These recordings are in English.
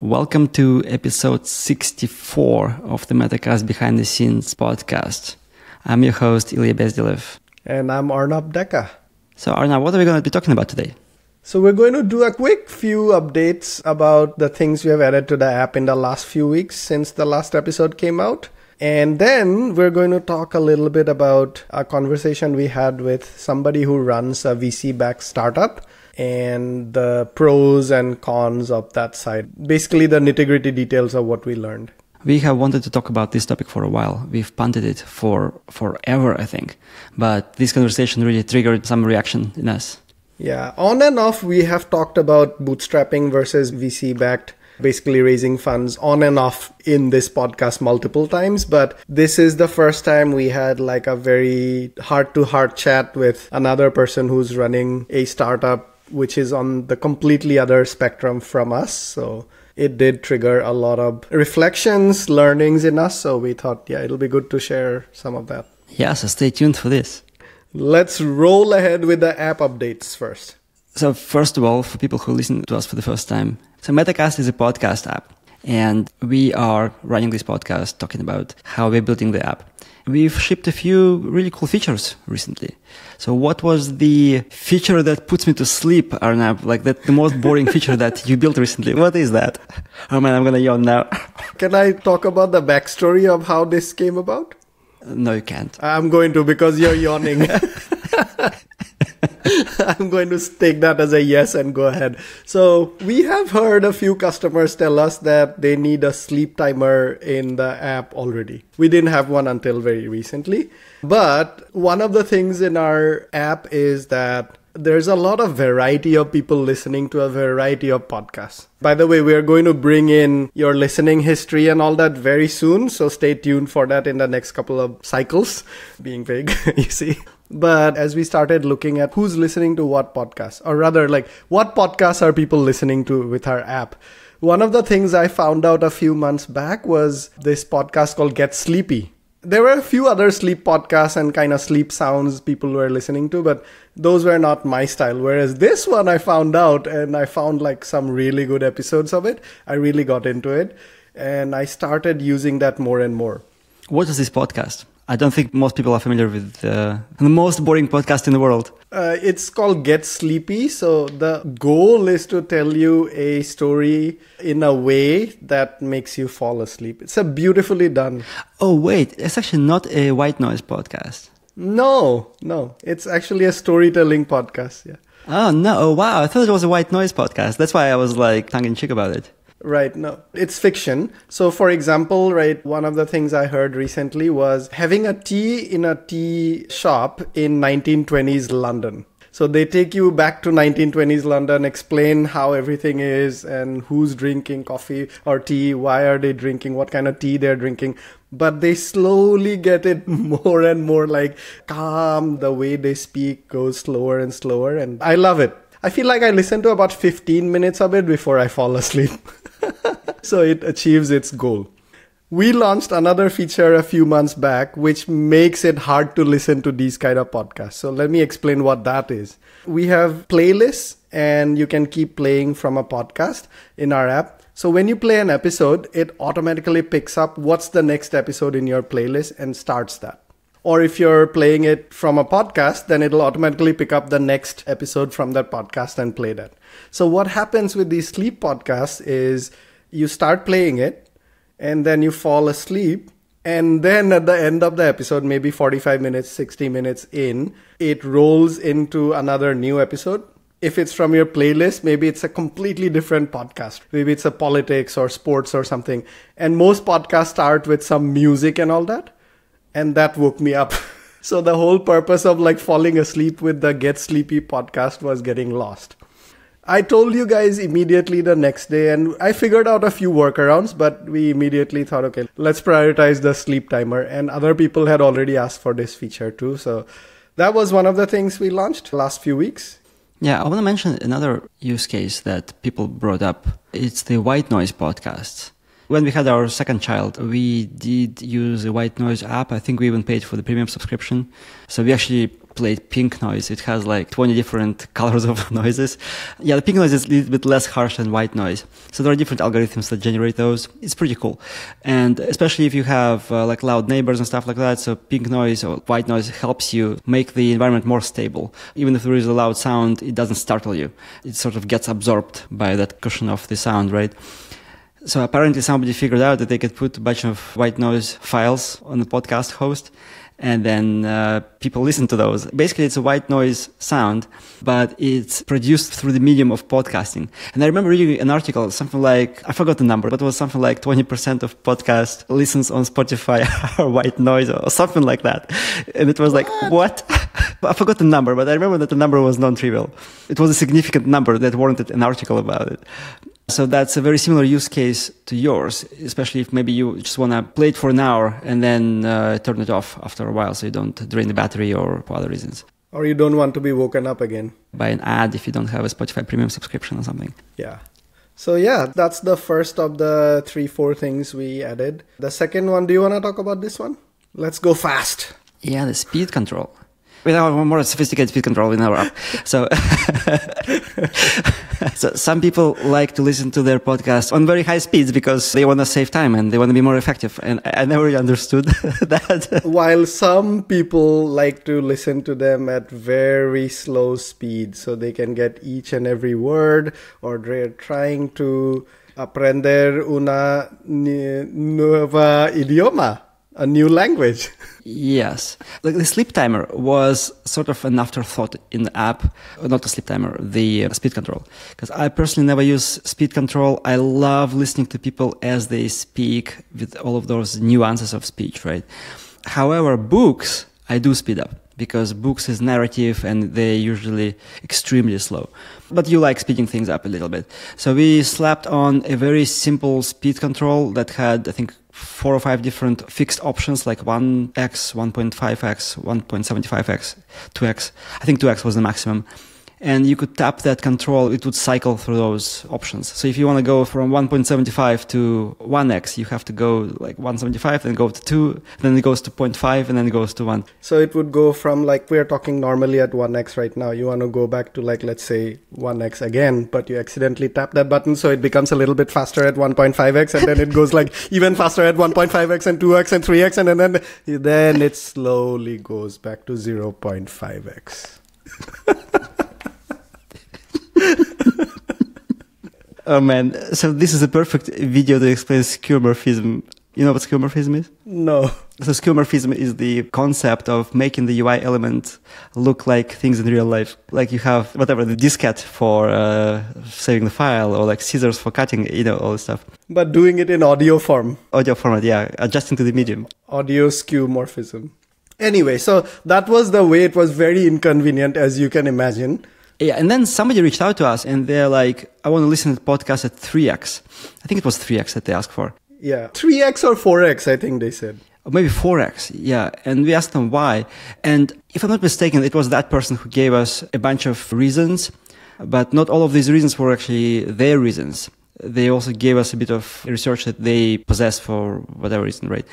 Welcome to episode 64 of the Metacast Behind the Scenes podcast. I'm your host, Ilya Bezdilev. And I'm Arnab Deka. So Arnab, what are we going to be talking about today? So we're going to do a quick few updates about the things we have added to the app in the last few weeks since the last episode came out. And then we're going to talk a little bit about a conversation we had with somebody who runs a VC-backed startup and the pros and cons of that side. Basically, the nitty-gritty details of what we learned. We have wanted to talk about this topic for a while. We've punted it for forever, I think. But this conversation really triggered some reaction in us. Yeah, on and off, we have talked about bootstrapping versus VC-backed, basically raising funds on and off in this podcast multiple times. But this is the first time we had like a very heart-to-heart chat with another person who's running a startup, which is on the completely other spectrum from us. So it did trigger a lot of reflections, learnings in us. So we thought, yeah, it'll be good to share some of that. Yeah, so stay tuned for this. Let's roll ahead with the app updates first. So first of all, for people who listen to us for the first time, so Metacast is a podcast app. And we are running this podcast talking about how we're building the app. We've shipped a few really cool features recently. So what was the feature that puts me to sleep, Arnab? Like the most boring feature that you built recently? What is that? Oh man, I'm going to yawn now. Can I talk about the backstory of how this came about? No, you can't. I'm going to because you're yawning. I'm going to take that as a yes and go ahead. So we have heard a few customers tell us that they need a sleep timer in the app already. We didn't have one until very recently. But one of the things in our app is that there's a lot of variety of people listening to a variety of podcasts. By the way, we are going to bring in your listening history and all that very soon. So stay tuned for that in the next couple of cycles. Being vague, you see. But as we started looking at who's listening to what podcasts, or rather like what podcasts are people listening to with our app, one of the things I found out a few months back was this podcast called Get Sleepy. There were a few other sleep podcasts and kind of sleep sounds people were listening to, but those were not my style. Whereas this one I found out and I found like some really good episodes of it. I really got into it and I started using that more and more. What is this podcast? I don't think most people are familiar with the most boring podcast in the world. It's called Get Sleepy. So the goal is to tell you a story in a way that makes you fall asleep. It's a beautifully done. Oh, wait. It's actually not a white noise podcast. No. It's actually a storytelling podcast. Yeah. Oh, no. Oh, wow. I thought it was a white noise podcast. That's why I was like tongue-in-cheek about it. Right. No, it's fiction. So for example, right, one of the things I heard recently was having a tea in a tea shop in 1920s London. So they take you back to 1920s London, explain how everything is and who's drinking coffee or tea, why are they drinking, what kind of tea they're drinking. But they slowly get it more and more like calm. The way they speak goes slower and slower. And I love it. I feel like I listen to about 15 minutes of it before I fall asleep. So it achieves its goal. We launched another feature a few months back, which makes it hard to listen to these kind of podcasts. So let me explain what that is. We have playlists and you can keep playing from a podcast in our app. So when you play an episode, it automatically picks up what's the next episode in your playlist and starts that. Or if you're playing it from a podcast, then it'll automatically pick up the next episode from that podcast and play that. So what happens with these sleep podcasts is you start playing it and then you fall asleep. And then at the end of the episode, maybe 45 minutes, 60 minutes in, it rolls into another new episode. If it's from your playlist, maybe it's a completely different podcast. Maybe it's a politics or sports or something. And most podcasts start with some music and all that. And that woke me up. So the whole purpose of like falling asleep with the Get Sleepy podcast was getting lost. I told you guys immediately the next day and I figured out a few workarounds, but we immediately thought, okay, let's prioritize the sleep timer. And other people had already asked for this feature too. So that was one of the things we launched last few weeks. Yeah, I want to mention another use case that people brought up. It's the white noise podcasts. When we had our second child, we did use a white noise app. I think we even paid for the premium subscription. So we actually played pink noise. It has like 20 different colors of noises. Yeah, the pink noise is a little bit less harsh than white noise. So there are different algorithms that generate those. It's pretty cool. And especially if you have like loud neighbors and stuff like that. So pink noise or white noise helps you make the environment more stable. Even if there is a loud sound, it doesn't startle you. It sort of gets absorbed by that cushion of the sound, right? So apparently somebody figured out that they could put a bunch of white noise files on the podcast host, and then people listen to those. Basically, it's a white noise sound, but it's produced through the medium of podcasting. And I remember reading an article, something like, I forgot the number, but it was something like 20% of podcast listens on Spotify are white noise or something like that. And it was like, what? I forgot the number, but I remember that the number was non-trivial. It was a significant number that warranted an article about it. So that's a very similar use case to yours, especially if maybe you just want to play it for an hour and then turn it off after a while so you don't drain the battery or for other reasons. Or you don't want to be woken up again by an ad if you don't have a Spotify premium subscription or something. Yeah. So yeah, that's the first of the 3-4 things we added. The second one, do you want to talk about this one? Let's go fast. Yeah, the speed control. We have a more sophisticated speed control in our app. So, so some people like to listen to their podcast on very high speeds because they want to save time and they want to be more effective. And I never really understood that. While some people like to listen to them at very slow speed so they can get each and every word, or they're trying to aprender una nueva idioma, a new language. Yes. Like the sleep timer was sort of an afterthought in the app. Not the sleep timer, the speed control. Because I personally never use speed control. I love listening to people as they speak with all of those nuances of speech, right? However, books, I do speed up because books is narrative and they're usually extremely slow. But you like speeding things up a little bit. So we slapped on a very simple speed control that had, I think, 4 or 5 different fixed options like 1x, 1.5x, 1.75x, 2x. I think 2x was the maximum. And you could tap that control, it would cycle through those options. So if you want to go from 1.75 to 1x, you have to go like 175, then go to 2, then it goes to 0.5, and then it goes to 1. So it would go from, like, we're talking normally at 1x right now. You want to go back to, like, let's say 1x again, but you accidentally tap that button, so it becomes a little bit faster at 1.5x, and then it goes like even faster at 1.5x and 2x and 3x, and then it slowly goes back to 0.5x. Oh man, so this is a perfect video to explain skeuomorphism. You know what skeuomorphism is? No. So skeuomorphism is the concept of making the UI element look like things in real life. Like you have, whatever, the diskette for saving the file, or like scissors for cutting, you know, all this stuff. But doing it in audio form. Audio format, yeah, adjusting to the medium. Audio skeuomorphism. Anyway, so that was the way. It was very inconvenient, as you can imagine. Yeah, and then somebody reached out to us and they're like, I want to listen to the podcast at 3x. I think it was 3x that they asked for. Yeah, 3x or 4x, I think they said. Or maybe 4x, yeah. And we asked them why. And if I'm not mistaken, it was that person who gave us a bunch of reasons, but not all of these reasons were actually their reasons. They also gave us a bit of research that they possess for whatever reason, right?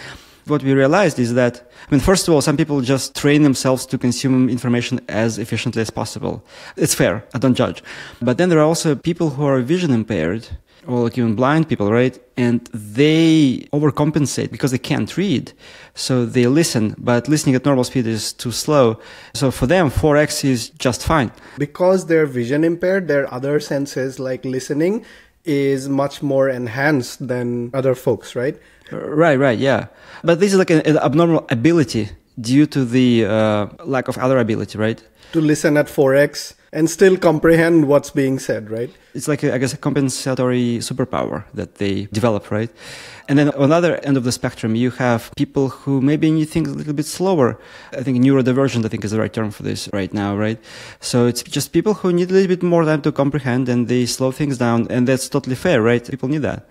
What we realized is that, I mean, first of all, some people just train themselves to consume information as efficiently as possible. It's fair. I don't judge. But then there are also people who are vision impaired, or like even blind people, right? And they overcompensate because they can't read. So they listen, but listening at normal speed is too slow. So for them, 4x is just fine. Because they're vision impaired, their other senses, like listening, is much more enhanced than other folks, right? Right, yeah. But this is like an abnormal ability due to the lack of other ability, right? To listen at 4x and still comprehend what's being said, right? It's like, I guess, a compensatory superpower that they develop, right? And then on the other end of the spectrum, you have people who maybe need things a little bit slower. I think neurodivergent, I think, is the right term for this right now, right? So it's just people who need a little bit more time to comprehend and they slow things down. And that's totally fair, right? People need that.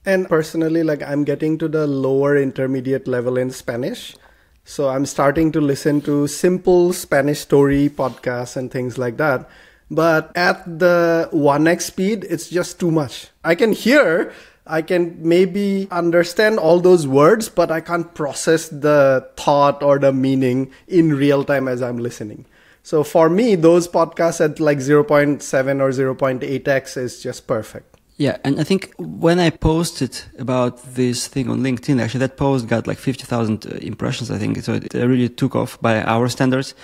And personally, like, I'm getting to the lower intermediate level in Spanish. So I'm starting to listen to simple Spanish story podcasts and things like that. But at the 1x speed, it's just too much. I can hear I can maybe understand all those words, but I can't process the thought or the meaning in real time as I'm listening. So for me, those podcasts at like 0.7 or 0.8x is just perfect. Yeah, and I think when I posted about this thing on LinkedIn, actually that post got like 50,000 impressions, I think. So it really took off by our standards.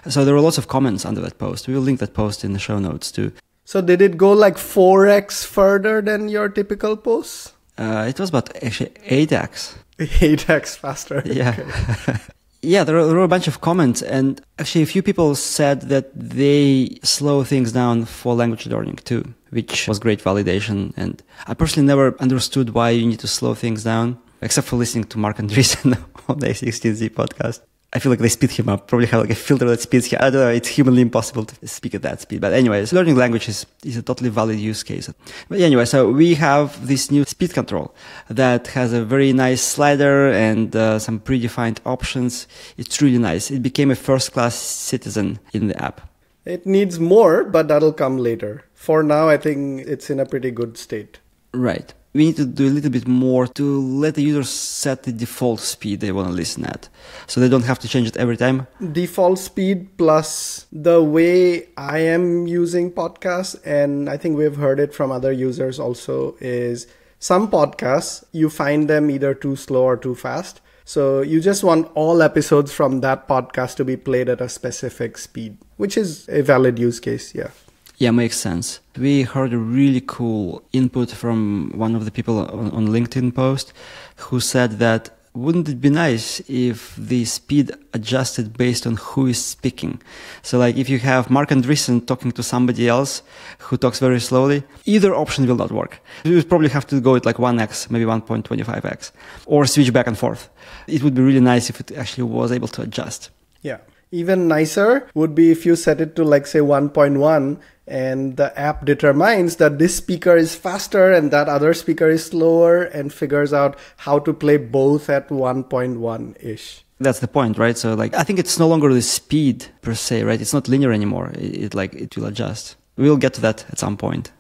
So there were lots of comments under that post. We will link that post in the show notes too. So did it go like 4x further than your typical posts? It was about actually 8x. 8x faster. Yeah. Okay. Yeah, there were a bunch of comments, and actually a few people said that they slow things down for language learning too, which was great validation. And I personally never understood why you need to slow things down, except for listening to Mark Andreessen on the A16Z podcast. I feel like they speed him up, probably have like a filter that speeds him. I don't know, it's humanly impossible to speak at that speed. But anyways, learning language is a totally valid use case. But anyway, so we have this new speed control that has a very nice slider and some predefined options. It's really nice. It became a first-class citizen in the app. It needs more, but that'll come later. For now, I think it's in a pretty good state. Right. We need to do a little bit more to let the users set the default speed they want to listen at. So they don't have to change it every time. Default speed plus the way I am using podcasts, and I think we've heard it from other users also, is some podcasts, you find them either too slow or too fast. So you just want all episodes from that podcast to be played at a specific speed, which is a valid use case, yeah. Yeah, makes sense. We heard a really cool input from one of the people on LinkedIn post who said that wouldn't it be nice if the speed adjusted based on who is speaking? So like if you have Mark Andreessen talking to somebody else who talks very slowly, either option will not work. You would probably have to go at like 1x, maybe 1.25x, or switch back and forth. It would be really nice if it actually was able to adjust. Yeah. Even nicer would be if you set it to like say 1.1 and the app determines that this speaker is faster and that other speaker is slower and figures out how to play both at 1.1-ish. That's the point, right? So like, I think it's no longer the speed per se, right? It's not linear anymore. It will adjust. We'll get to that at some point.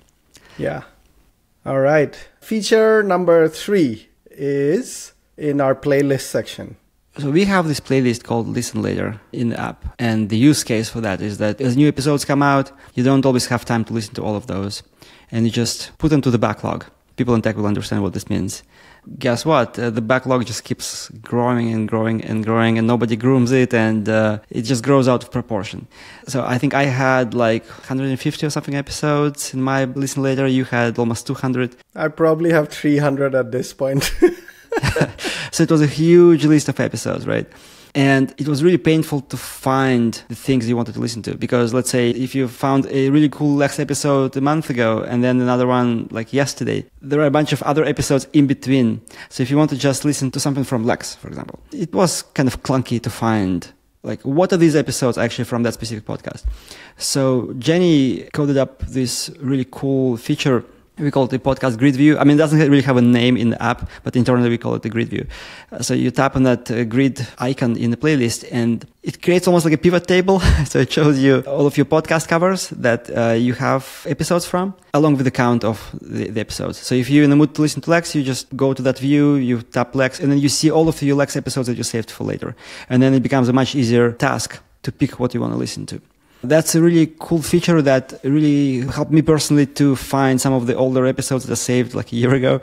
Yeah. All right. Feature number 3 is in our playlist section. So we have this playlist called Listen Later in the app. And the use case for that is that as new episodes come out, you don't always have time to listen to all of those. And you just put them to the backlog. People in tech will understand what this means. Guess what? The backlog just keeps growing and growing and growing, and nobody grooms it, and it just grows out of proportion. So I think I had like 150 or something episodes in my Listen Later. You had almost 200. I probably have 300 at this point. So it was a huge list of episodes, right? And it was really painful to find the things you wanted to listen to. Because let's say if you found a really cool Lex episode a month ago and then another one like yesterday, there are a bunch of other episodes in between. So if you want to just listen to something from Lex, for example, it was kind of clunky to find like what are these episodes actually from that specific podcast. So Jenny coded up this really cool feature. We call it the podcast grid view. I mean, it doesn't really have a name in the app, but internally we call it the grid view. So you tap on that grid icon in the playlist and it creates almost like a pivot table. So it shows you all of your podcast covers that you have episodes from, along with the count of the episodes. So if you're in the mood to listen to Lex, you just go to that view, you tap Lex, and then you see all of your Lex episodes that you saved for later. And then it becomes a much easier task to pick what you want to listen to. That's a really cool feature that really helped me personally to find some of the older episodes that I saved like a year ago.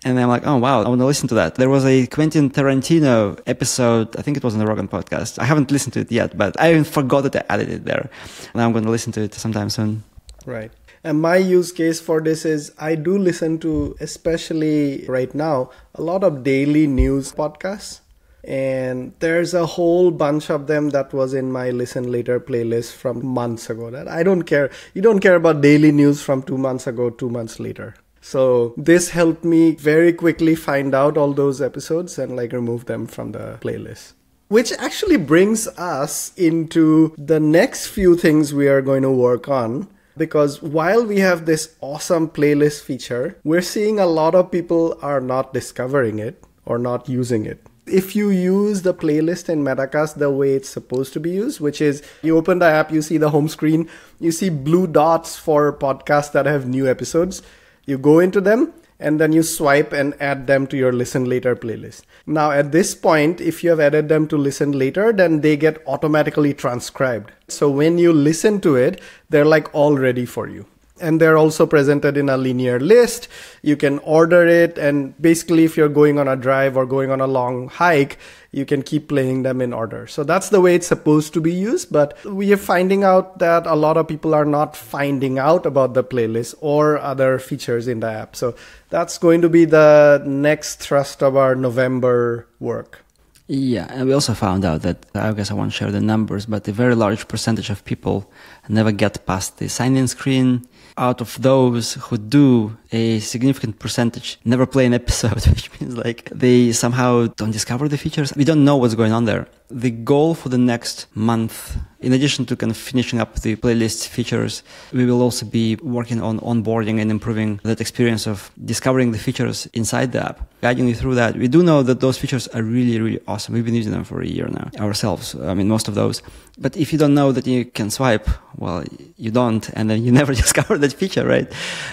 And I'm like, oh, wow, I want to listen to that. There was a Quentin Tarantino episode. I think it was on the Rogan podcast. I haven't listened to it yet, but I even forgot that I added it there. Now I'm going to listen to it sometime soon. Right. And my use case for this is I do listen to, especially right now, a lot of daily news podcasts. And there's a whole bunch of them that was in my Listen Later playlist from months ago. That I don't care. You don't care about daily news from 2 months ago, 2 months later. So this helped me very quickly find out all those episodes and like remove them from the playlist. Which actually brings us into the next few things we are going to work on. Because while we have this awesome playlist feature, we're seeing a lot of people are not discovering it or not using it. If you use the playlist in Metacast the way it's supposed to be used, which is you open the app, you see the home screen, you see blue dots for podcasts that have new episodes. You go into them and then you swipe and add them to your listen later playlist. Now at this point, if you have added them to listen later, then they get automatically transcribed. So when you listen to it, they're like all ready for you. And they're also presented in a linear list. You can order it. And basically, if you're going on a drive or going on a long hike, you can keep playing them in order. So that's the way it's supposed to be used. But we are finding out that a lot of people are not finding out about the playlist or other features in the app. So that's going to be the next thrust of our November work. Yeah, and we also found out that, I guess I won't share the numbers, but a very large percentage of people never get past the sign-in screen. Out of those who do, a significant percentage never play an episode, which means like they somehow don't discover the features. We don't know what's going on there. The goal for the next month, in addition to kind of finishing up the playlist features, we will also be working on onboarding and improving that experience of discovering the features inside the app, guiding you through that. We do know that those features are really, really awesome. We've been using them for a year now ourselves. I mean, most of those. But if you don't know that you can swipe, well, you don't, and then you never discover that feature, right?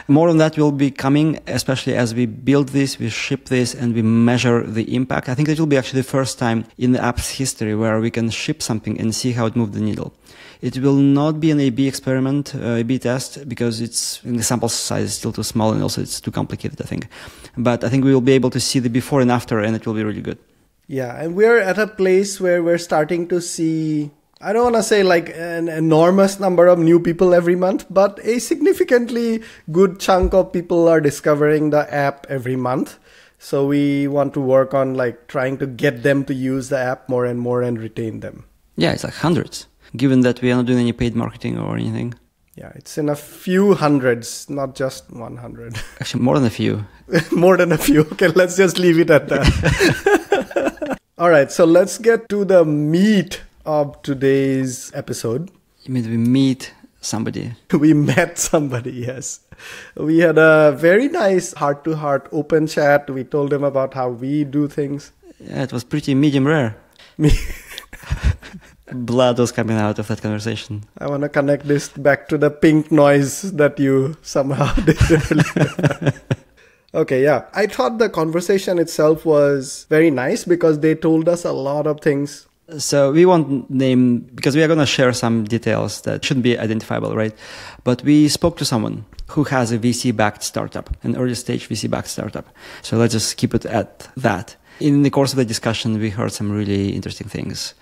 More on that will be coming, especially as we build this, we ship this, and we measure the impact. I think it will be actually the first time in the app's history where we can ship something and see how it moved the needle. It will not be an A/B experiment, A/B test, because the sample size is still too small and also it's too complicated, I think. But I think we will be able to see the before and after, and it will be really good. Yeah, and we're at a place where we're starting to see, I don't want to say like an enormous number of new people every month, but a significantly good chunk of people are discovering the app every month. So we want to work on like trying to get them to use the app more and retain them. Yeah, it's like hundreds, given that we are not doing any paid marketing or anything. Yeah, it's in a few hundreds, not just 100. Actually, more than a few. More than a few. Okay, let's just leave it at that. All right, so let's get to the meat of today's episode. You mean we meet somebody? We met somebody, yes. We had a very nice heart-to-heart open chat. We told him about how we do things. Yeah, it was pretty medium rare. Blood was coming out of that conversation. I want to connect this back to the pink noise that you somehow did earlier. Okay, yeah. I thought the conversation itself was very nice because they told us a lot of things. So we won't name, because we are going to share some details that shouldn't be identifiable, right? But we spoke to someone who has a VC-backed startup, an early-stage VC-backed startup. So let's just keep it at that. In the course of the discussion, we heard some really interesting things.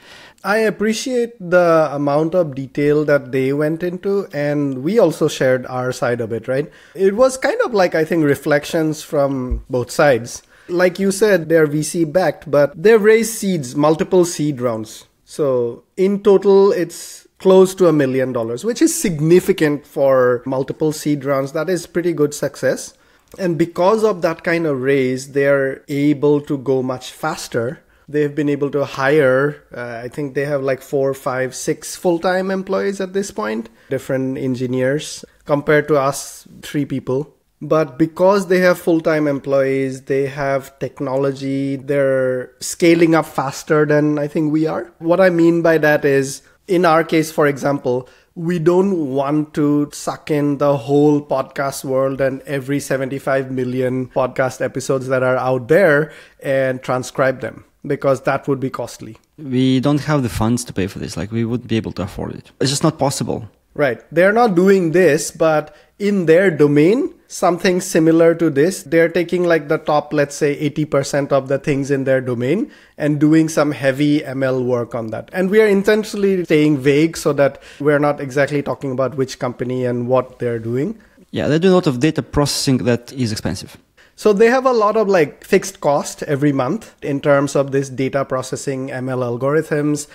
I appreciate the amount of detail that they went into, and we also shared our side of it, right? It was kind of like, I think, reflections from both sides. Like you said, they're VC-backed, but they've raised seeds, multiple seed rounds. So in total, it's close to $1 million, which is significant for multiple seed rounds. That is pretty good success. And because of that kind of raise, they're able to go much faster. They've been able to hire, I think they have like 4, 5, 6 full-time employees at this point, different engineers, compared to us, 3 people. But because they have full-time employees, they have technology, they're scaling up faster than I think we are. What I mean by that is, in our case, for example, we don't want to suck in the whole podcast world and every 75 million podcast episodes that are out there and transcribe them, because that would be costly. We don't have the funds to pay for this. Like, we wouldn't be able to afford it. It's just not possible. Right. They're not doing this, but in their domain, something similar to this, they're taking like the top, let's say 80% of the things in their domain and doing some heavy ML work on that. And we are intentionally staying vague so that we're not exactly talking about which company and what they're doing. Yeah, they do a lot of data processing that is expensive. So they have a lot of like fixed cost every month in terms of this data processing ML algorithms.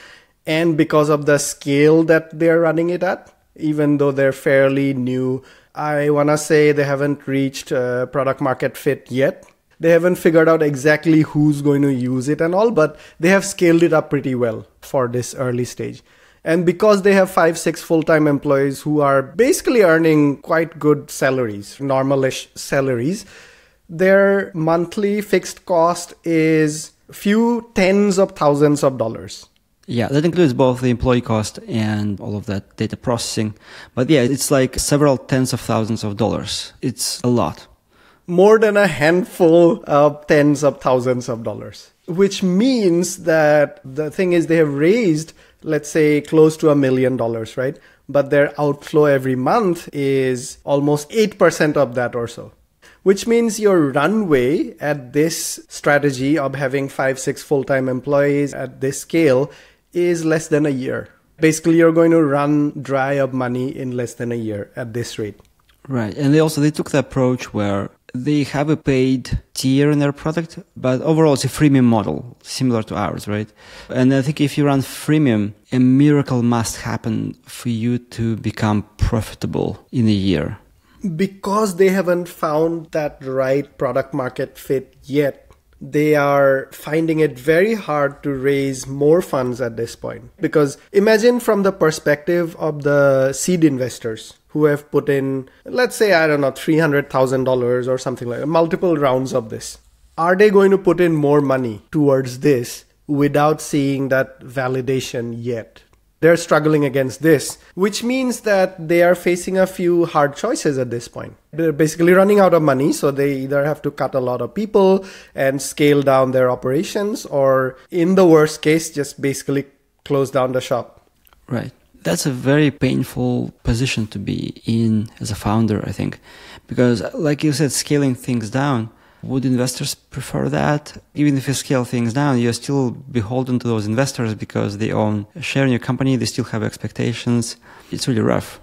And because of the scale that they're running it at, even though they're fairly new, I want to say they haven't reached product market fit yet. They haven't figured out exactly who's going to use it and all, but they have scaled it up pretty well for this early stage. And because they have 5, 6 full-time employees who are basically earning quite good salaries, normal-ish salaries, their monthly fixed cost is a few tens of thousands of dollars. Yeah, that includes both the employee cost and all of that data processing. But yeah, it's like several tens of thousands of dollars. It's a lot. more than a handful of tens of thousands of dollars, which means that the thing is they have raised, let's say, close to $1 million, right? But their outflow every month is almost 8% of that or so, which means your runway at this strategy of having 5-6 full-time employees at this scale is less than a year. Basically, you're going to run dry of money in less than a year at this rate. Right. And they took the approach where they have a paid tier in their product, but overall it's a freemium model, similar to ours, right? And I think if you run freemium, a miracle must happen for you to become profitable in a year. Because they haven't found that right product market fit yet, they are finding it very hard to raise more funds at this point. Because imagine from the perspective of the seed investors who have put in, let's say, I don't know, $300,000 or something like that, multiple rounds of this. Are they going to put in more money towards this without seeing that validation yet? They're struggling against this, which means that they are facing a few hard choices at this point. They're basically running out of money, so they either have to cut a lot of people and scale down their operations, or in the worst case, just basically close down the shop. Right. That's a very painful position to be in as a founder, I think, because like you said, scaling things down, would investors prefer that? Even if you scale things down, you're still beholden to those investors because they own a share in your company. They still have expectations. It's really rough.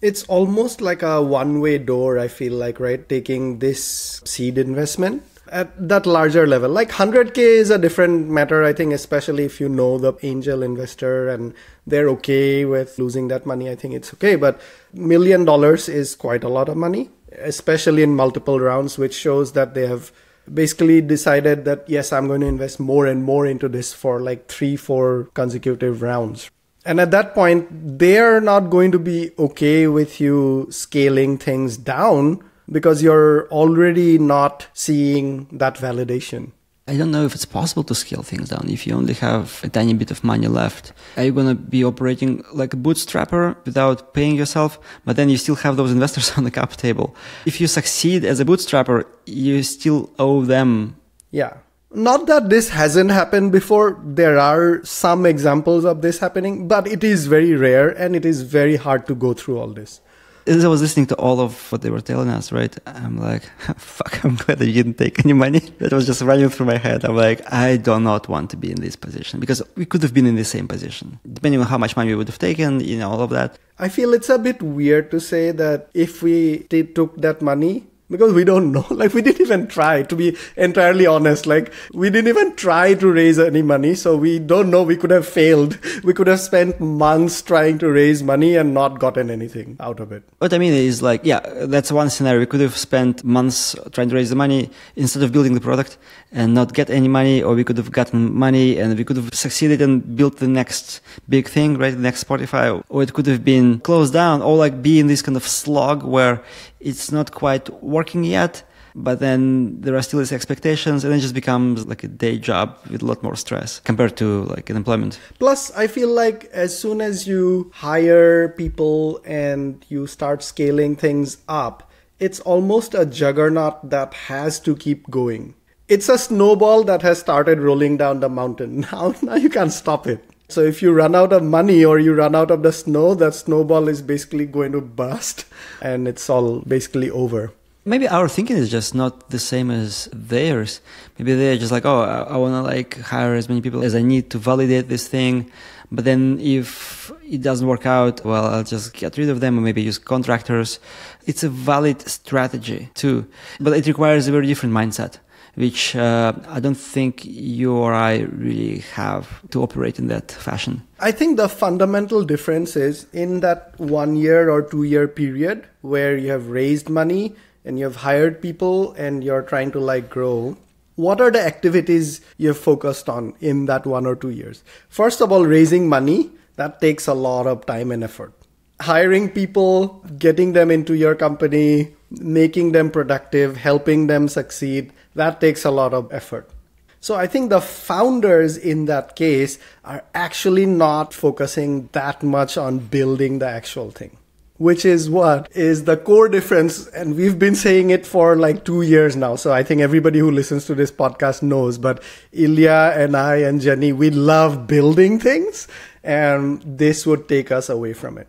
It's almost like a one-way door, I feel like, right? Taking this seed investment at that larger level. Like 100K is a different matter, I think, especially if you know the angel investor and they're okay with losing that money. I think it's okay. But $1 million is quite a lot of money, especially in multiple rounds, which shows that they have basically decided that, yes, I'm going to invest more and more into this for like 3-4 consecutive rounds. And at that point, they're not going to be okay with you scaling things down because you're already not seeing that validation. I don't know if it's possible to scale things down if you only have a tiny bit of money left. Are you going to be operating like a bootstrapper without paying yourself, but then you still have those investors on the cap table? If you succeed as a bootstrapper, you still owe them. Yeah. Not that this hasn't happened before. There are some examples of this happening, but it is very rare and it is very hard to go through all this. As I was listening to all of what they were telling us, right, I'm like, fuck, I'm glad that you didn't take any money. That was just running through my head. I'm like, I do not want to be in this position because we could have been in the same position. Depending on how much money we would have taken, all of that. I feel it's a bit weird to say that if we took that money, because we don't know, like we didn't even try, to be entirely honest, like we didn't even try to raise any money. So we don't know, we could have failed. We could have spent months trying to raise money and not gotten anything out of it. What I mean is like, yeah, that's one scenario. We could have spent months trying to raise the money instead of building the product and not get any money, or we could have gotten money and we could have succeeded and built the next big thing, right? The next Spotify, or it could have been closed down, or like be in this kind of slog where it's not quite working yet, but then there are still these expectations, and it just becomes like a day job with a lot more stress compared to like an employment. Plus, I feel like as soon as you hire people and you start scaling things up, it's almost a juggernaut that has to keep going. It's a snowball that has started rolling down the mountain. Now you can't stop it. So if you run out of money or you run out of the snow, that snowball is basically going to burst and it's all basically over. Maybe our thinking is just not the same as theirs. Maybe they're just like, oh, I want to like hire as many people as I need to validate this thing. But then if it doesn't work out, well, I'll just get rid of them or maybe use contractors. It's a valid strategy too, but it requires a very different mindset, which I don't think you or I really have to operate in that fashion. I think the fundamental difference is in that 1 year or 2 year period where you have raised money and you have hired people and you're trying to like grow, what are the activities you've focused on in that 1 or 2 years? First of all, raising money, that takes a lot of time and effort. Hiring people, getting them into your company, making them productive, helping them succeed, that takes a lot of effort. So I think the founders in that case are actually not focusing that much on building the actual thing. which is what is the core difference. And we've been saying it for like 2 years now. So I think everybody who listens to this podcast knows, but Ilya and I and Jenny, we love building things, and this would take us away from it.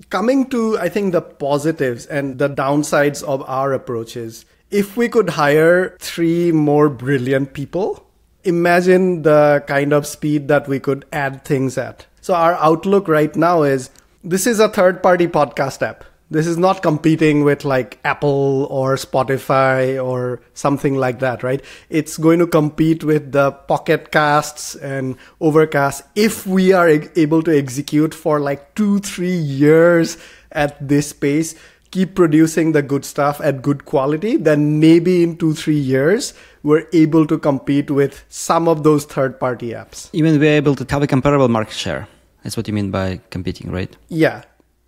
Coming to, I think, the positives and the downsides of our approaches. If we could hire 3 more brilliant people, imagine the kind of speed that we could add things at. So our outlook right now is, this is a third-party podcast app. This is not competing with like Apple or Spotify or something like that, right? It's going to compete with the Pocket Casts and Overcast if we are able to execute for like 2-3 years at this pace, keep producing the good stuff at good quality, then maybe in 2-3 years, we're able to compete with some of those third-party apps. Even we're able to have a comparable market share. That's what you mean by competing, right? Yeah.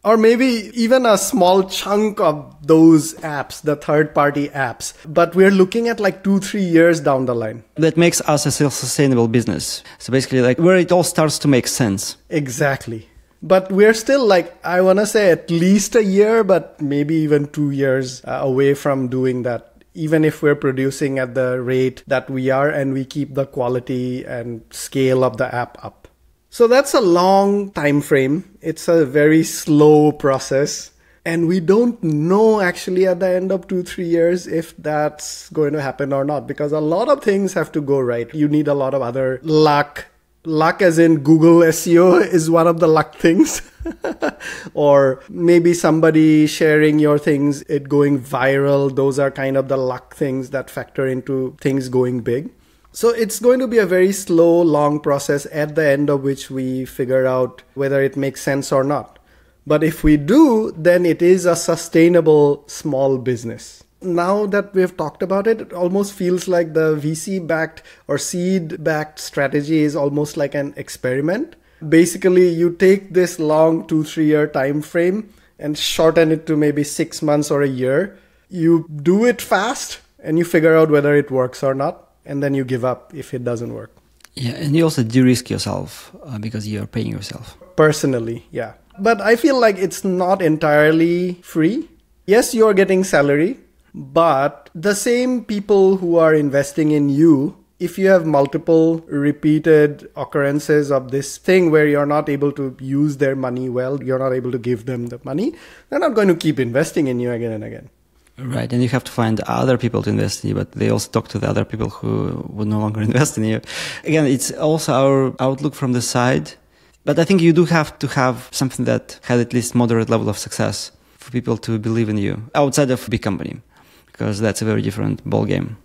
Or maybe even a small chunk of those apps, the third-party apps. But we're looking at like 2-3 years down the line. That makes us a self-sustainable business. So basically like where it all starts to make sense. Exactly. But we're still like, I want to say at least a year, but maybe even 2 years away from doing that. Even if we're producing at the rate that we are and we keep the quality and scale of the app up. So that's a long time frame. It's a very slow process. And we don't know actually at the end of 2-3 years if that's going to happen or not, because a lot of things have to go right. You need a lot of other luck. Luck as in Google SEO is one of the luck things. Or maybe somebody sharing your things, it going viral. Those are kind of the luck things that factor into things going big. So it's going to be a very slow, long process at the end of which we figure out whether it makes sense or not. But if we do, then it is a sustainable small business. Now that we've talked about it, it almost feels like the VC-backed or seed-backed strategy is almost like an experiment. Basically, you take this long 2-3 year time frame and shorten it to maybe 6 months or a year. You do it fast and you figure out whether it works or not. And then you give up if it doesn't work. Yeah, and you also de-risk yourself because you are paying yourself. Personally, yeah. But I feel like it's not entirely free. Yes, you're getting salary, but the same people who are investing in you, if you have multiple repeated occurrences of this thing where you're not able to use their money well, you're not able to give them the money, they're not going to keep investing in you again and again. Right, and you have to find other people to invest in you, but they also talk to the other people who would no longer invest in you. Again, it's also our outlook from the side, but I think you do have to have something that had at least moderate level of success for people to believe in you outside of a big company, because that's a very different ballgame.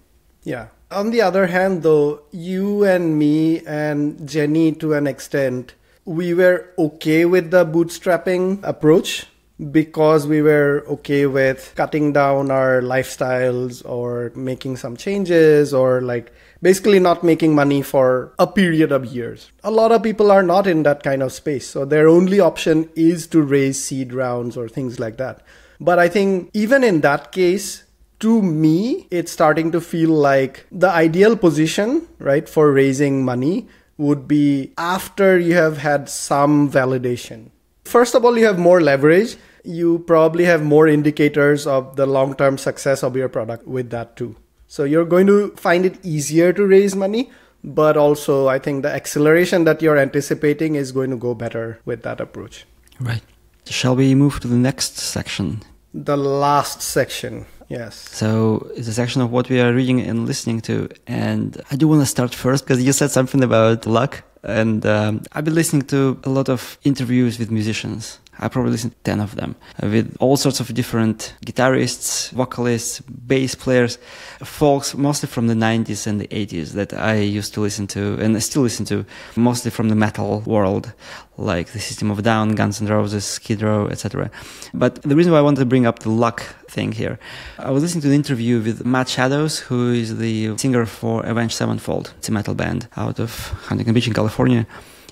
Yeah. On the other hand, though, you and me and Jenny, to an extent, we were okay with the bootstrapping approach, because we were okay with cutting down our lifestyles or making some changes or like basically not making money for a period of years. A lot of people are not in that kind of space. So their only option is to raise seed rounds or things like that. But I think even in that case, to me, it's starting to feel like the ideal position, right, for raising money would be after you have had some validation. First of all, you have more leverage. You probably have more indicators of the long-term success of your product with that too. So you're going to find it easier to raise money, but also I think the acceleration that you're anticipating is going to go better with that approach. Right. Shall we move to the next section? The last section, yes. So it's a section of what we are reading and listening to. And I do want to start first because you said something about luck. And I've been listening to a lot of interviews with musicians. I probably listened to 10 of them with all sorts of different guitarists, vocalists, bass players, folks, mostly from the 90s and the 80s that I used to listen to and I still listen to, mostly from the metal world, like the System of a Down, Guns N' Roses, Skid Row, etc. But the reason why I wanted to bring up the luck thing here, I was listening to an interview with Matt Shadows, who is the singer for Avenged Sevenfold. It's a metal band out of Huntington Beach in California.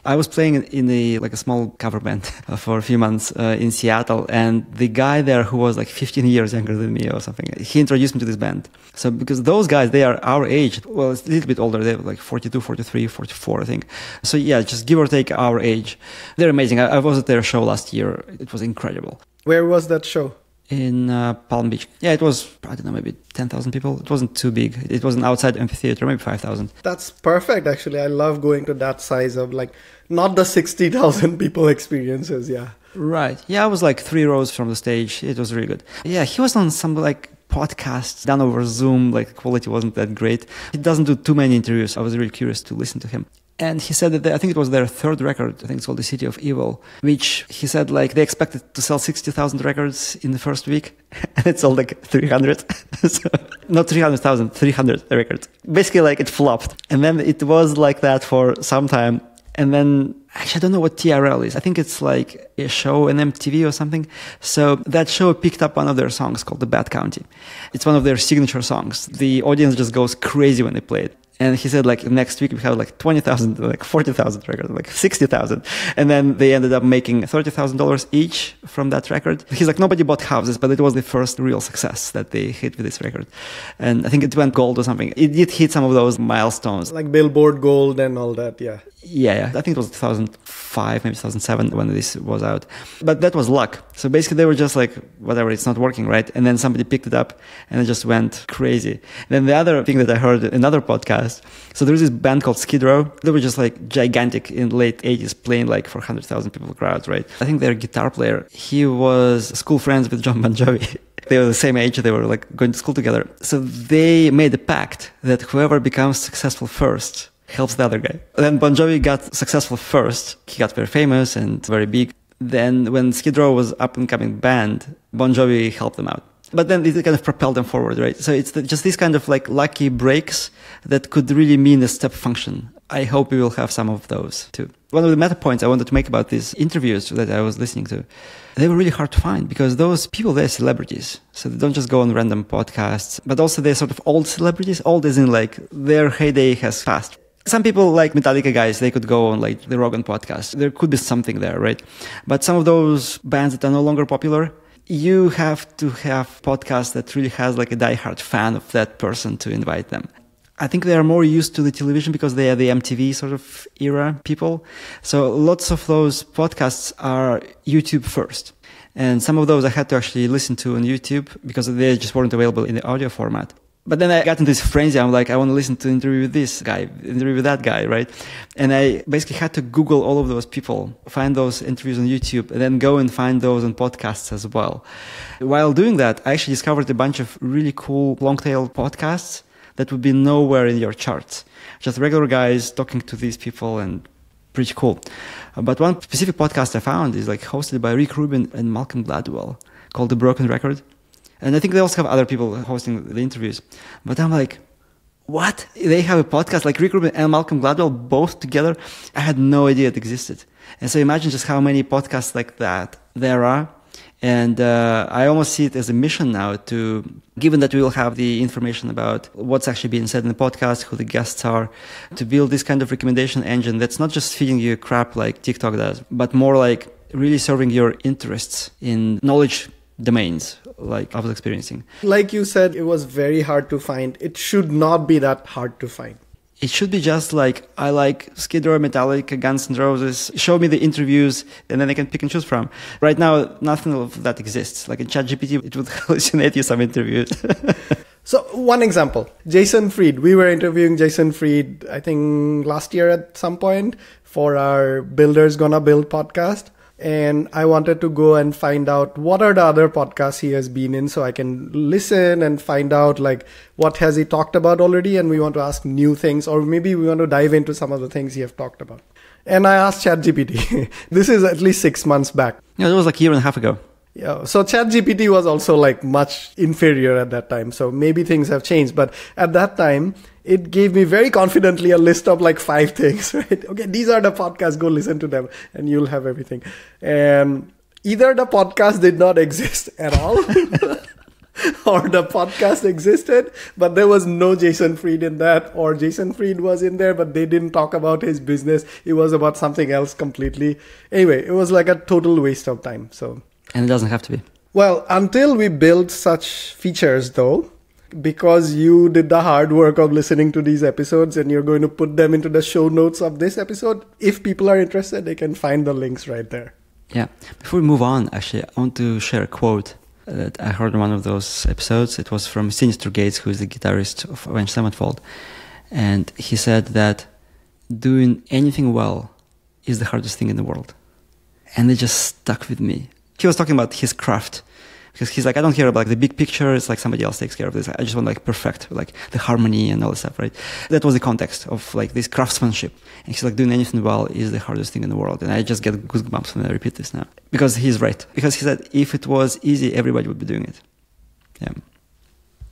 I was playing in a small cover band for a few months in Seattle, and the guy there who was like 15 years younger than me or something, he introduced me to this band. So because those guys, they are our age, well, it's a little bit older, they're like 42, 43, 44, I think. So yeah, just give or take our age. They're amazing. I was at their show last year. It was incredible. Where was that show? In Palm Beach. Yeah, it was, I don't know, maybe 10,000 people. It wasn't too big. It was an outside amphitheater, maybe 5,000. That's perfect, actually. I love going to that size of like, not the 60,000 people experiences, yeah. Right. Yeah, I was like 3 rows from the stage. It was really good. Yeah, he was on some like podcasts done over Zoom, like quality wasn't that great. He doesn't do too many interviews. I was really curious to listen to him. And he said that I think it was their 3rd record. I think it's called The City of Evil, which he said like they expected to sell 60,000 records in the first week. And it sold like 300. So, not 300,000, 300 records. Basically like it flopped. And then it was like that for some time. And then, actually, I don't know what TRL is. I think it's like a show on MTV or something. So that show picked up one of their songs called The Bad County. It's one of their signature songs. The audience just goes crazy when they play it. And he said, like, next week we have like 20,000, like 40,000 records, like 60,000. And then they ended up making $30,000 each from that record. He's like, nobody bought houses, but it was the first real success that they hit with this record. And I think it went gold or something. It did hit some of those milestones. Like Billboard Gold and all that, yeah. Yeah. I think it was 2005, maybe 2007 when this was out. But that was luck. So basically they were just like, whatever, it's not working, right? And then somebody picked it up and it just went crazy. And then the other thing that I heard in another podcast, so there was this band called Skid Row. They were just like gigantic in the late 80s, playing like for 100,000 people crowds, right? I think their guitar player, he was school friends with John Bon Jovi. They were the same age. They were like going to school together. So they made a pact that whoever becomes successful first helps the other guy. Then Bon Jovi got successful first. He got very famous and very big. Then when Skid Row was up and coming band, Bon Jovi helped them out. But then it kind of propelled them forward, right? So it's just these kind of like lucky breaks that could really mean a step function. I hope we will have some of those too. One of the meta points I wanted to make about these interviews that I was listening to, they were really hard to find because those people, they're celebrities. So they don't just go on random podcasts, but also they're sort of old celebrities, old as in like their heyday has passed. Some people like Metallica guys, they could go on like the Rogan podcast. There could be something there, right? But some of those bands that are no longer popular, you have to have podcasts that really has like a diehard fan of that person to invite them. I think they are more used to the television because they are the MTV sort of era people. So lots of those podcasts are YouTube first. And some of those I had to actually listen to on YouTube because they just weren't available in the audio format. But then I got into this frenzy. I'm like, I want to listen to interview with this guy, interview with that guy, right? And I basically had to Google all of those people, find those interviews on YouTube, and then go and find those on podcasts as well. While doing that, I actually discovered a bunch of really cool long-tail podcasts that would be nowhere in your charts. Just regular guys talking to these people and pretty cool. But one specific podcast I found is like hosted by Rick Rubin and Malcolm Gladwell called The Broken Record. And I think they also have other people hosting the interviews. But I'm like, what? They have a podcast like Rick Rubin and Malcolm Gladwell both together? I had no idea it existed. And so imagine just how many podcasts like that there are. And I almost see it as a mission now to, given that we will have the information about what's actually being said in the podcast, who the guests are, to build this kind of recommendation engine that's not just feeding you crap like TikTok does, but more like really serving your interests in knowledge domains like I was experiencing. Like you said, it was very hard to find. It should not be that hard to find. It should be just like, I like Skid Row, Metallica, Guns N' Roses. Show me the interviews and then I can pick and choose from. Right now, nothing of that exists. Like in ChatGPT, it would hallucinate you some interviews. So one example, Jason Fried. We were interviewing Jason Fried, I think last year at some point for our Builders Gonna Build podcast. And I wanted to go and find out what are the other podcasts he has been in so I can listen and find out like what has he talked about already, and we want to ask new things, or maybe we want to dive into some of the things he have talked about. And I asked ChatGPT. This is at least 6 months back. Yeah, it was like a year and a half ago. Yeah, so ChatGPT was also like much inferior at that time. So maybe things have changed. But at that time, it gave me very confidently a list of like 5 things, right? Okay, these are the podcasts, go listen to them and you'll have everything. And either the podcast did not exist at all or the podcast existed, but there was no Jason Fried in that, or Jason Fried was in there, but they didn't talk about his business. It was about something else completely. Anyway, it was like a total waste of time. So. And it doesn't have to be. Well, until we build such features though, because you did the hard work of listening to these episodes and you're going to put them into the show notes of this episode, if people are interested, they can find the links right there. Yeah. Before we move on, actually, I want to share a quote that I heard in one of those episodes. It was from Sinister Gates, who is the guitarist of Avenged Sevenfold. And he said that doing anything well is the hardest thing in the world. And it just stuck with me. He was talking about his craft. Because he's like, I don't care about like the big picture. It's like somebody else takes care of this. I just want like perfect, like the harmony and all this stuff, right? That was the context of like this craftsmanship. And he's like, doing anything well is the hardest thing in the world. And I just get goosebumps when I repeat this now. Because he's right. Because he said, if it was easy, everybody would be doing it. Yeah.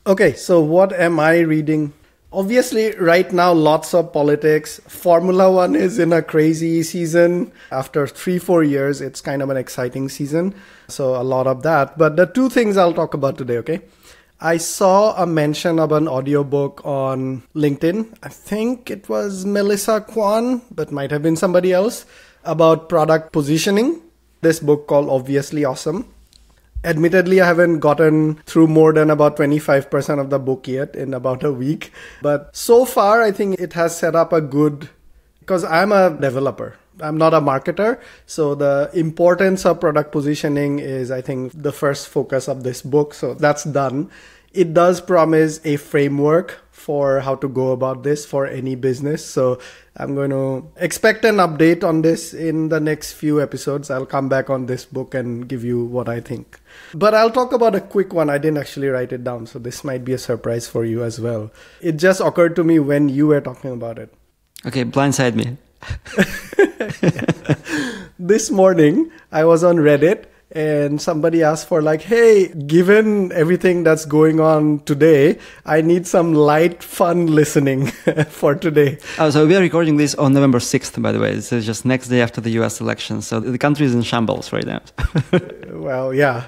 Okay, so what am I reading? Obviously, right now, lots of politics. Formula One is in a crazy season. After 3-4 years, it's kind of an exciting season. So a lot of that. But the two things I'll talk about today, okay? I saw a mention of an audiobook on LinkedIn. I think it was Melissa Kwan, but might have been somebody else, about product positioning. This book called Obviously Awesome. Admittedly, I haven't gotten through more than about 25% of the book yet in about a week. But so far, I think it has set up a good, because I'm a developer. I'm not a marketer. So the importance of product positioning is, I think, the first focus of this book. So that's done. It does promise a framework for how to go about this for any business. So I'm going to expect an update on this in the next few episodes. I'll come back on this book and give you what I think. But I'll talk about a quick one. I didn't actually write it down, so this might be a surprise for you as well. It just occurred to me when you were talking about it. Okay, blindside me. This morning, I was on Reddit. And somebody asked for like, hey, given everything that's going on today, I need some light, fun listening for today. Oh, so we are recording this on November 6th, by the way. This is just next day after the US election. So the country is in shambles right now. Well, yeah.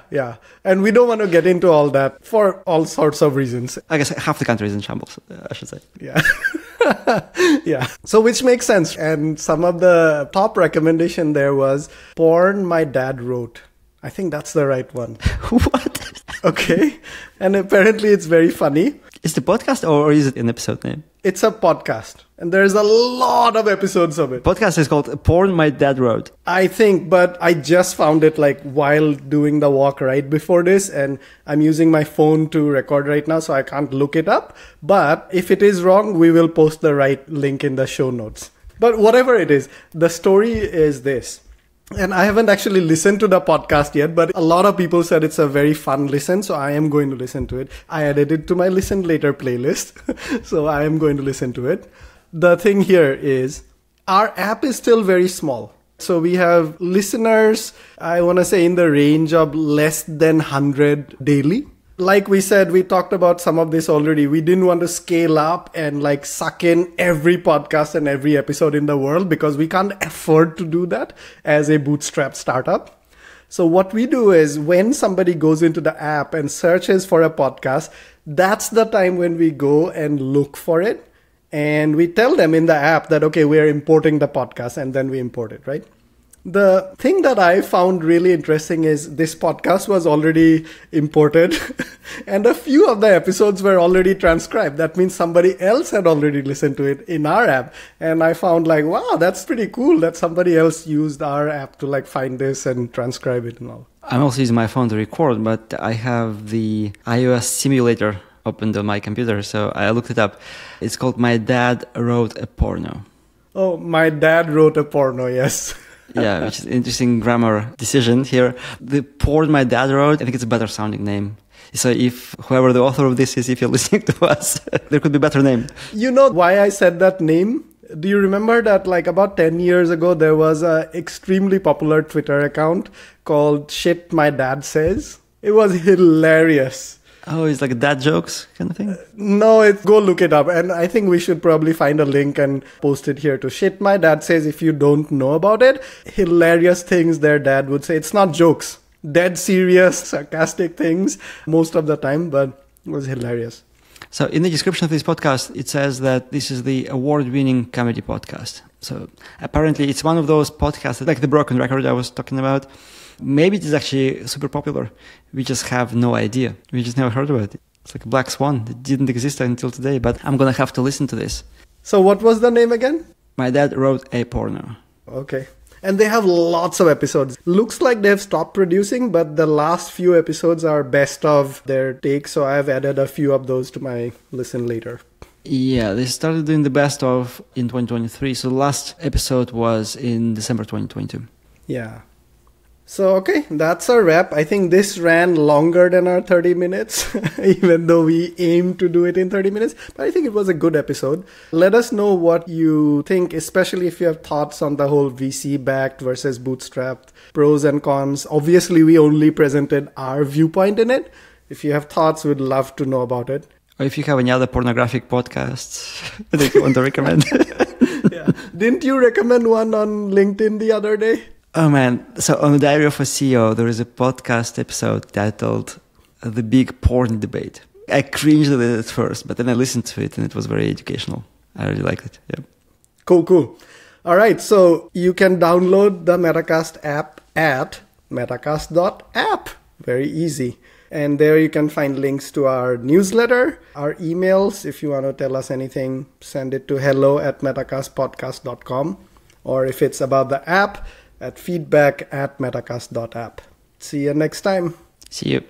And we don't want to get into all that for all sorts of reasons. I guess half the country is in shambles, I should say. Yeah. Yeah. So which makes sense. And some of the top recommendation there was porn my dad wrote. I think that's the right one. What? Okay. And apparently it's very funny. Is it a podcast or is it an episode name? It's a podcast. And there's a lot of episodes of it. Podcast is called Porn My Dad Wrote. I think, but I just found it like while doing the walk right before this. And I'm using my phone to record right now, so I can't look it up. But if it is wrong, we will post the right link in the show notes. But whatever it is, the story is this. And I haven't actually listened to the podcast yet, but a lot of people said it's a very fun listen, so I am going to listen to it. I added it to my listen later playlist, so I am going to listen to it. The thing here is our app is still very small. So we have listeners, I want to say in the range of less than 100 daily. Like we said, we talked about some of this already. We didn't want to scale up and like suck in every podcast and every episode in the world because we can't afford to do that as a bootstrapped startup. So what we do is when somebody goes into the app and searches for a podcast, that's the time when we go and look for it. And we tell them in the app that, okay, we're importing the podcast, and then we import it, right? The thing that I found really interesting is this podcast was already imported and a few of the episodes were already transcribed. That means somebody else had already listened to it in our app. And I found like, wow, that's pretty cool that somebody else used our app to like find this and transcribe it and all. I'm also using my phone to record, but I have the iOS simulator opened on my computer. So I looked it up. It's called My Dad Wrote a Porno. Oh, My Dad Wrote a Porno, yes. Yeah, which is an interesting grammar decision here. The Porn My Dad Wrote, I think it's a better sounding name. So if whoever the author of this is, if you're listening to us, there could be a better name. You know why I said that name? Do you remember that like about 10 years ago, there was an extremely popular Twitter account called Shit My Dad Says? It was hilarious. Oh, it's like dad jokes kind of thing? No, go look it up. And I think we should probably find a link and post it here to Shit My Dad Says if you don't know about it. Hilarious things their dad would say. It's not jokes. Dead serious, sarcastic things most of the time, but it was hilarious. So in the description of this podcast, it says that this is the award-winning comedy podcast. So apparently it's one of those podcasts like The Broken Record I was talking about. Maybe it is actually super popular. We just have no idea. We just never heard about it. It's like a black swan. It didn't exist until today, but I'm going to have to listen to this. So what was the name again? My Dad Wrote a Porno. Okay. And they have lots of episodes. Looks like they've stopped producing, but the last few episodes are best of their take. So I've added a few of those to my listen later. Yeah, they started doing the best of in 2023. So the last episode was in December 2022. Yeah. So, okay, that's our wrap. I think this ran longer than our 30 minutes, even though we aimed to do it in 30 minutes. But I think it was a good episode. Let us know what you think, especially if you have thoughts on the whole VC-backed versus bootstrapped, pros and cons. Obviously, we only presented our viewpoint in it. If you have thoughts, we'd love to know about it. Or if you have any other pornographic podcasts that you want to recommend. Yeah. Didn't you recommend one on LinkedIn the other day? Oh man, so on the Diary of a CEO, there is a podcast episode titled The Big Porn Debate. I cringed at it at first, but then I listened to it and it was very educational. I really liked it. Yeah. Cool. All right, so you can download the Metacast app at metacast.app. Very easy. And there you can find links to our newsletter, our emails. If you want to tell us anything, send it to hello@metacastpodcast.com. Or if it's about the app, at feedback@metacast.app. See you next time. See you.